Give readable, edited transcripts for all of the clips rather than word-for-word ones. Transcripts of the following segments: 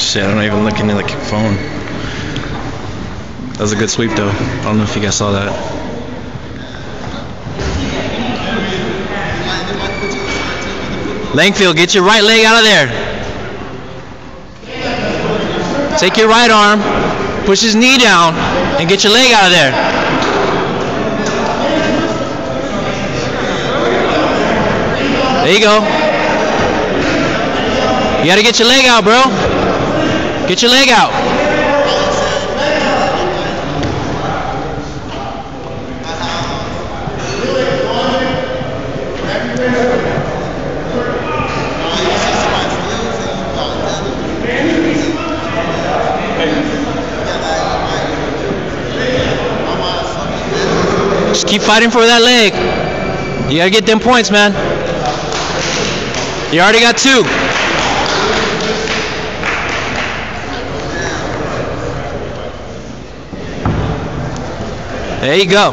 shit, I'm not even looking at the phone. That was a good sweep though. I don't know if you guys saw that. Langfield, get your right leg out of there. Take your right arm, push his knee down, and get your leg out of there. There you go. You gotta get your leg out, bro. Get your leg out. Just keep fighting for that leg. You gotta get them points, man. You already got 2. There you go.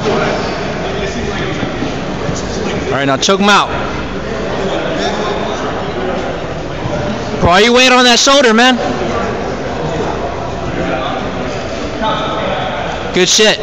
All right, now choke him out. Put all your weight on that shoulder, man. Good shit.